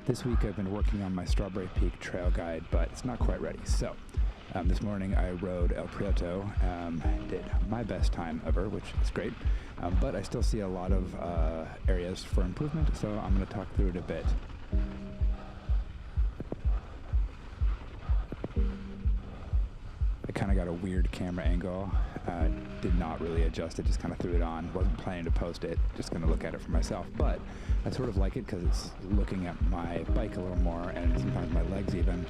This week I've been working on my Strawberry Peak trail guide, but it's not quite ready. So this morning I rode El Prieto, did my best time ever, which is great, but I still see a lot of areas for improvement, so I'm going to talk through it a bit. I kind of got a weird camera angle, did not really adjust it, just kind of threw it on, wasn't planning to post it, just going to look at it for myself, but I sort of like it because it's looking at my bike a little more and sometimes my legs even,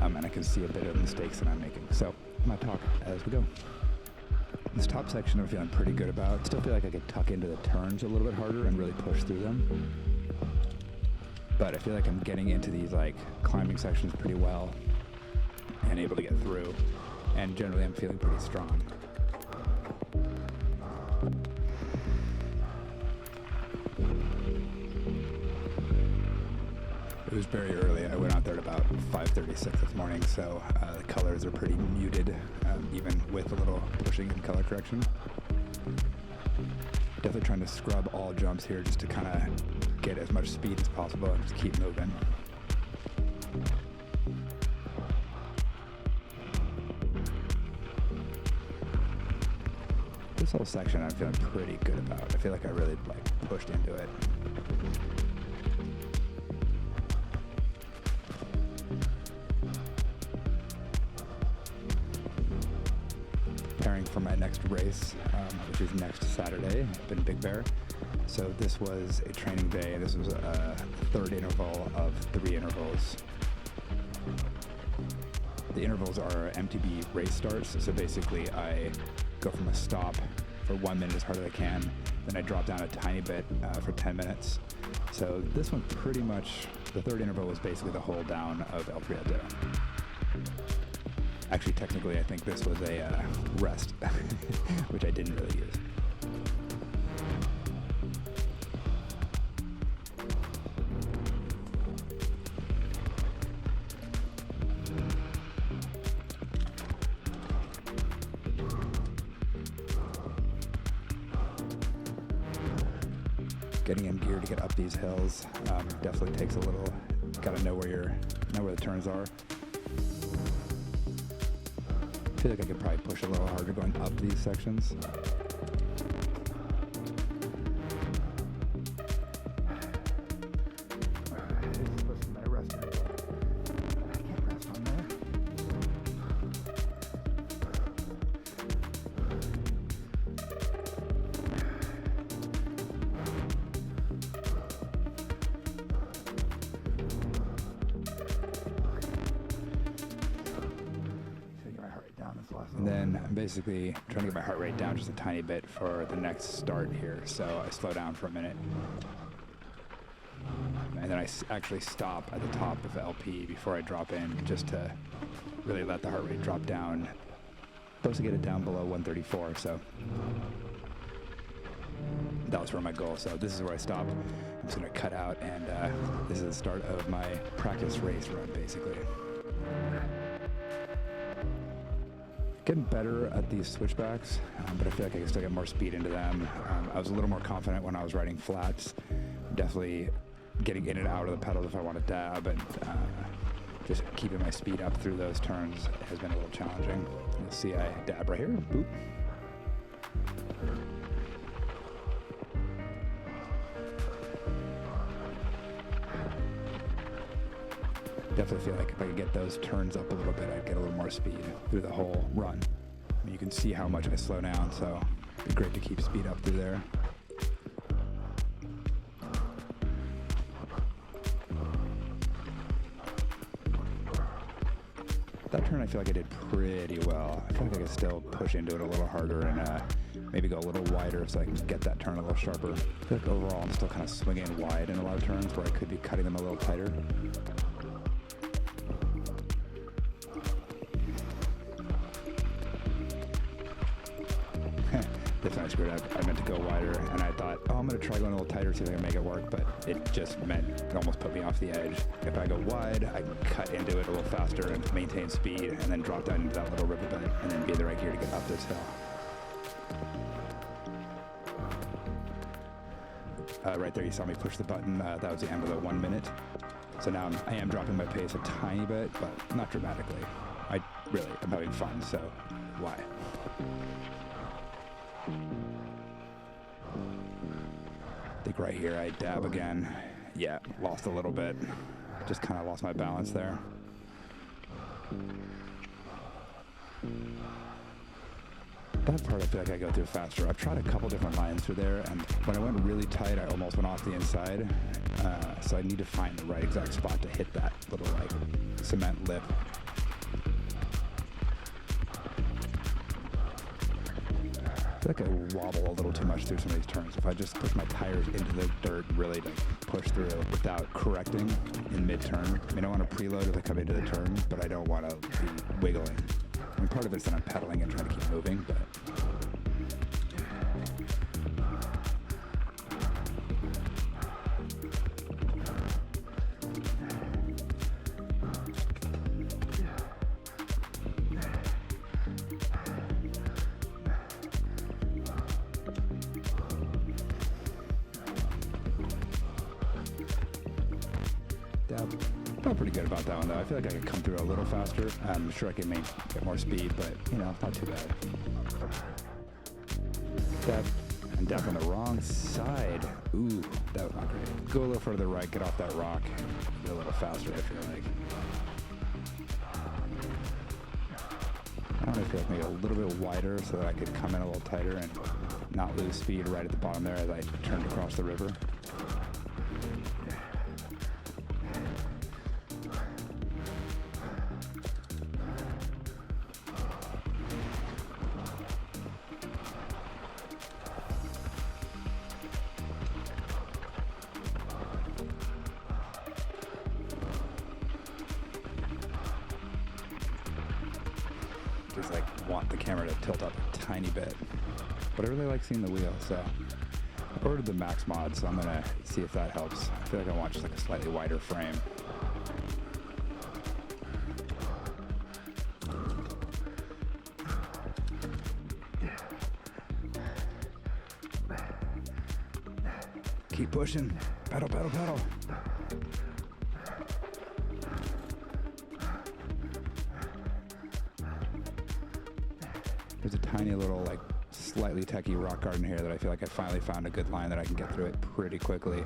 and I can see a bit of mistakes that I'm making. So I'm going to talk as we go. This top section I'm feeling pretty good about. Still feel like I could tuck into the turns a little bit harder and really push through them, but I feel like I'm getting into these like climbing sections pretty well and able to get through. And generally I'm feeling pretty strong. It was very early. I went out there at about 5:36 this morning, so the colors are pretty muted, even with a little pushing and color correction. Definitely trying to scrub all jumps here just to kind of get as much speed as possible and just keep moving. This whole section I'm feeling pretty good about. I feel like I really pushed into it. Preparing for my next race, which is next Saturday up in Big Bear. So this was a training day. This was a third interval of 3 intervals. The intervals are MTB race starts. So basically I go from a stop for 1 minute as hard as I can, then I drop down a tiny bit for 10 minutes. So this one pretty much, the third interval was basically the whole down of El Prieto. Actually, technically, I think this was a rest, which I didn't really use. Getting in gear to get up these hills definitely takes a little. Got to know where the turns are. I feel like I could probably push a little harder going up these sections. And then I'm basically trying to get my heart rate down just a tiny bit for the next start here. So I slow down for a minute. And then I actually stop at the top of LP before I drop in, just to really let the heart rate drop down. Supposed to get it down below 134, so that was for my goal. So this is where I stopped. I'm just gonna cut out, and this is the start of my practice race run, basically. Getting better at these switchbacks, but I feel like I can still get more speed into them. I was a little more confident when I was riding flats. Definitely getting in and out of the pedals if I want to dab, and just keeping my speed up through those turns has been a little challenging. You'll see I dab right here. Boop. Definitely feel like if I could get those turns up a little bit, I'd get a little more speed through the whole run. I mean, you can see how much I slow down, so it'd be great to keep speed up through there. That turn I feel like I did pretty well. I feel like I could still push into it a little harder and maybe go a little wider so I can get that turn a little sharper. I feel like overall I'm still kind of swinging wide in a lot of turns where I could be cutting them a little tighter. This time I screwed up. I meant to go wider, and I thought, oh, I'm going to try going a little tighter, see if I can make it work, but it just meant it almost put me off the edge. If I go wide, I can cut into it a little faster and maintain speed, and then drop down into that little riverbed, and then be in the right gear to get up this hill. Right there, you saw me push the button. That was the end of the 1 minute. So now I am dropping my pace a tiny bit, but not dramatically. I'm having fun, so why? I think right here I dab again. Yeah, lost a little bit. Just kind of lost my balance there. That part I feel like I go through faster. I've tried a couple different lines through there, and when I went really tight, I almost went off the inside. So I need to find the right exact spot to hit that little like cement lip. I feel like I wobble a little too much through some of these turns. If I just push my tires into the dirt, really like push through without correcting in mid-turn. I mean, I want to preload as I come into the turn, but I don't want to be wiggling. I mean, part of it's that I'm pedaling and trying to keep moving, but I felt pretty good about that one, though. I feel like I could come through a little faster. I'm sure I can get more speed, but, not too bad. Dab, and dab on the wrong side. Ooh, that was not great. Go a little further right, get off that rock. Get a little faster, I feel like. I want to feel like maybe a little bit wider so that I could come in a little tighter and not lose speed right at the bottom there as I turned across the river. Just like want the camera to tilt up a tiny bit, but I really like seeing the wheel, so I ordered the max mod, so I'm gonna see if that helps. I feel like I want just like a slightly wider frame. Keep pushing, pedal, pedal, pedal. There's a tiny little, like, slightly techie rock garden here that I feel like I finally found a good line that I can get through it pretty quickly.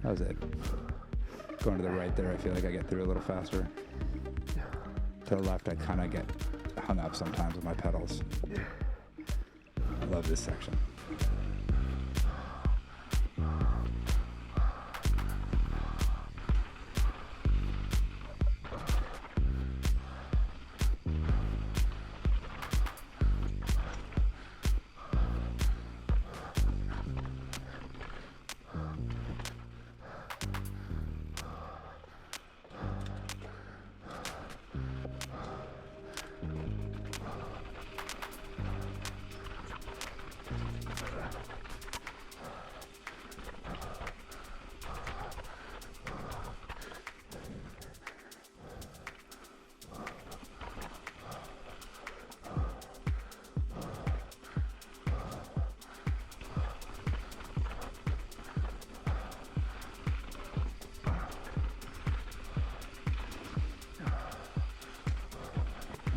That was it. Going to the right there, I feel like I get through a little faster. To the left, I kind of get hung up sometimes with my pedals. I love this section.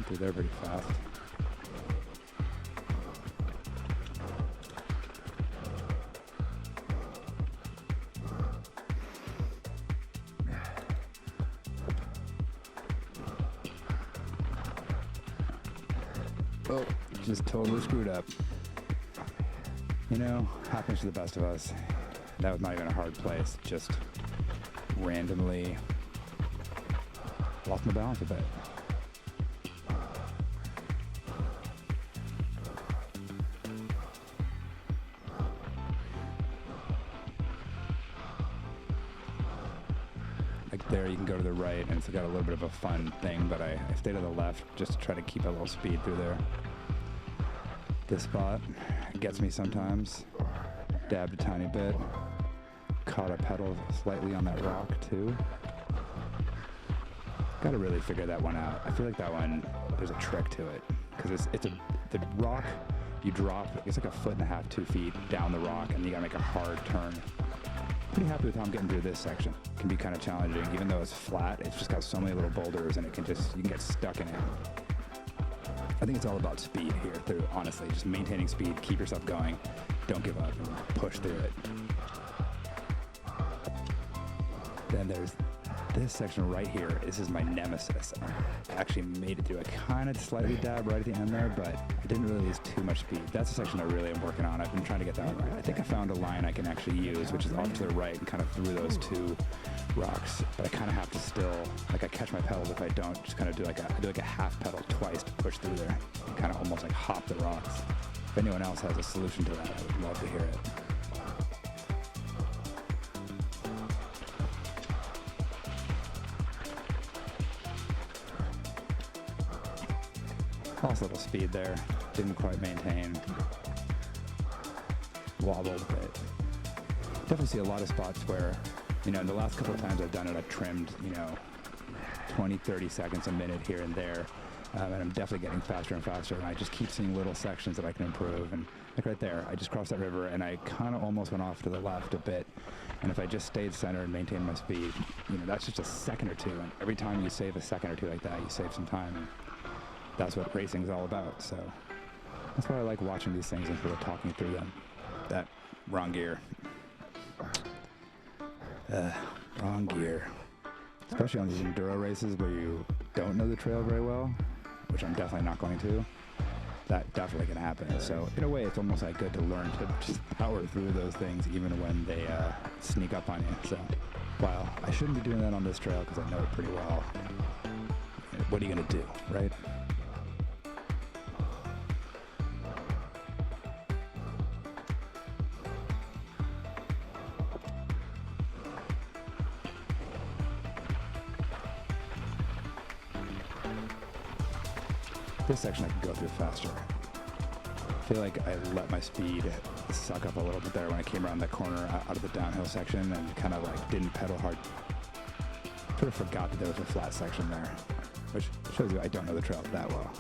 Through there pretty fast. Oh, just totally screwed up. Happens to the best of us. That was not even a hard place, just randomly lost my balance a bit. There you can go to the right and it's got a little bit of a fun thing, but I stay to the left just to try to keep a little speed through there. This spot gets me sometimes. Dabbed a tiny bit. Caught a pedal slightly on that rock too. Gotta really figure that one out. I feel like that one, there's a trick to it. Because the rock, you drop, it's like 1.5 feet, 2 feet down the rock and you gotta make a hard turn. pretty happy with how I'm getting through this section. It can be kind of challenging, even though it's flat. It's just got so many little boulders, and you can get stuck in it. I think it's all about speed here, through honestly, just maintaining speed, keep yourself going, don't give up, and push through it. Then there's this section right here. This is my nemesis. I actually made it through. I kind of slightly dabbed right at the end there, but I didn't really lose too much speed. That's the section I really am working on. I've been trying to get that one right. I think I found a line I can actually use, which is off to the right and kind of through those two rocks. But I kind of have to still, like, I catch my pedals if I don't, just kind of do like a half pedal twice to push through there. Kind of almost like hop the rocks. If anyone else has a solution to that, I would love to hear it. Lost a little speed there, didn't quite maintain, wobbled a bit. Definitely see a lot of spots where, in the last couple of times I've done it, I've trimmed, 20, 30 seconds, a minute here and there, and I'm definitely getting faster and faster, and I just keep seeing little sections that I can improve, and like right there, I just crossed that river, and I kind of almost went off to the left a bit, and if I just stayed centered and maintained my speed, that's just a second or two, and every time you save a second or two like that, you save some time, and that's what racing is all about. So that's why I like watching these things and sort of talking through them. That wrong gear. Wrong gear. Especially on these enduro races where you don't know the trail very well, which I'm definitely not going to. That definitely can happen. So in a way, it's almost like good to learn to just power through those things even when they sneak up on you. So while I shouldn't be doing that on this trail because I know it pretty well, what are you going to do, right? This section I can go through faster. I feel like I let my speed suck up a little bit there when I came around that corner out of the downhill section and kind of like didn't pedal hard. Sort of forgot that there was a flat section there, which shows you I don't know the trail that well.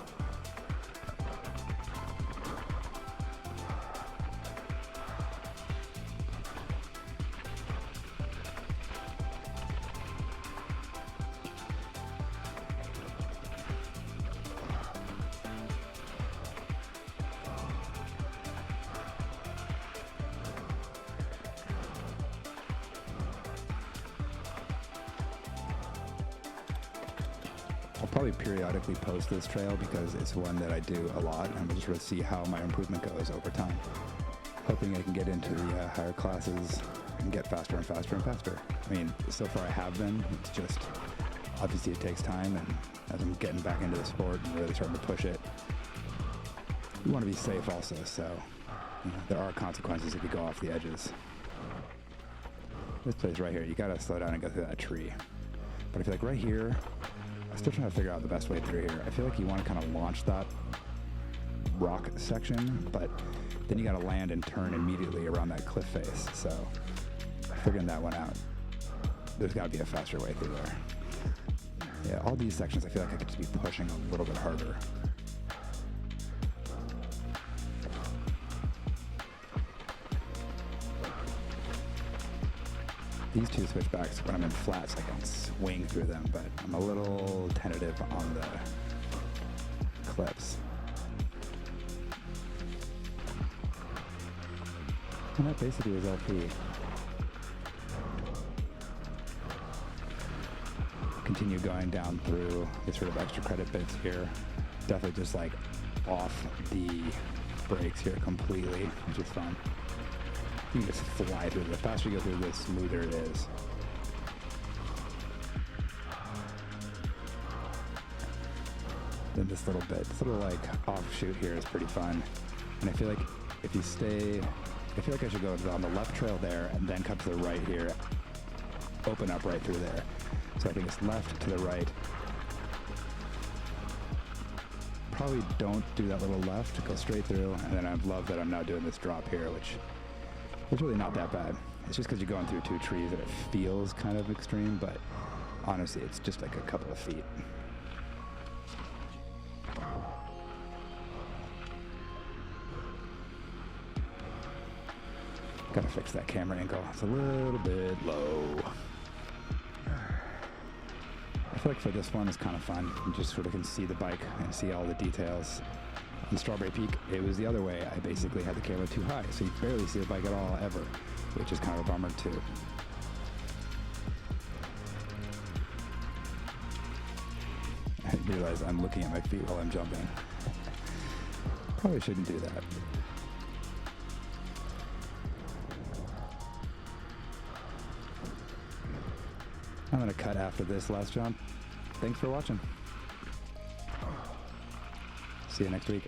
I'll probably periodically post this trail because it's one that I do a lot, and we'll just sort of see how my improvement goes over time. Hoping I can get into the higher classes and get faster and faster and faster. I mean, so far I have been. It's just, obviously it takes time, and as I'm getting back into the sport and really starting to push it, you want to be safe also, so there are consequences if you go off the edges. This place right here, you gotta slow down and go through that tree. But I feel like right here, I'm still trying to figure out the best way through here. I feel like you want to kind of launch that rock section, but then you got to land and turn immediately around that cliff face. So figuring that one out, there's got to be a faster way through there. Yeah, all these sections I feel like I could just be pushing a little bit harder. These two switchbacks, when I'm in flats, I can swing through them, but I'm a little tentative on the clips. And that basically is LP. Continue going down through these sort of extra credit bits here. Definitely just like off the brakes here completely, which is fun. You can just fly through. The faster you go through, the smoother it is. Then this little like offshoot here is pretty fun. And I feel like if you stay, I feel like I should go on the left trail there and then cut to the right here, open up right through there. So I think it's left to the right. Probably don't do that little left, go straight through, and then I love that I'm now doing this drop here, which it's really not that bad. It's just because you're going through two trees that it feels kind of extreme, but honestly, it's just like a couple of feet. Gotta fix that camera angle. It's a little bit low. I feel like for this one, it's kind of fun. You just sort of can see the bike and see all the details. In Strawberry Peak, it was the other way. I basically had the camera too high, so you barely see the bike at all, ever, which is kind of a bummer, too. I realize I'm looking at my feet while I'm jumping. Probably shouldn't do that. I'm going to cut after this last jump. Thanks for watching. See you next week.